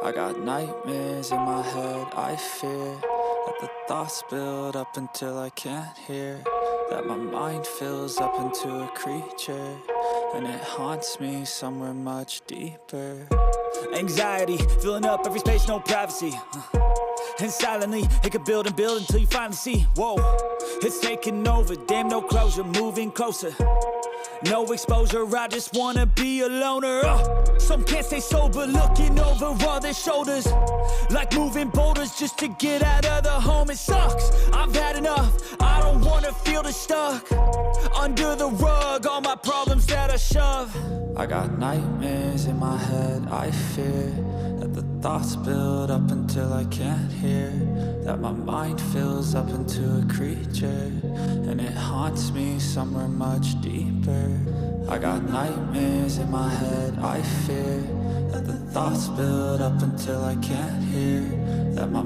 I got nightmares in my head, I fear that the thoughts build up until I can't hear, that my mind fills up into a creature, and it haunts me somewhere much deeper. Anxiety, filling up every space, no privacy. And silently, it could build and build until you finally see, whoa, it's taking over, damn no closure, moving closer. No exposure, I just wanna be a loner. Some can't stay sober, looking over all their shoulders, like moving boulders just to get out of the home. It sucks, I've had enough, I don't wanna feel the stuck under the rug, all my problems that I shove. I got nightmares in my head, I fear that the thoughts build up until I can't hear, that my mind fills up into a creature, and it haunts me somewhere much deeper. I got nightmares in my head, I fear that the thoughts build up until I can't hear, that my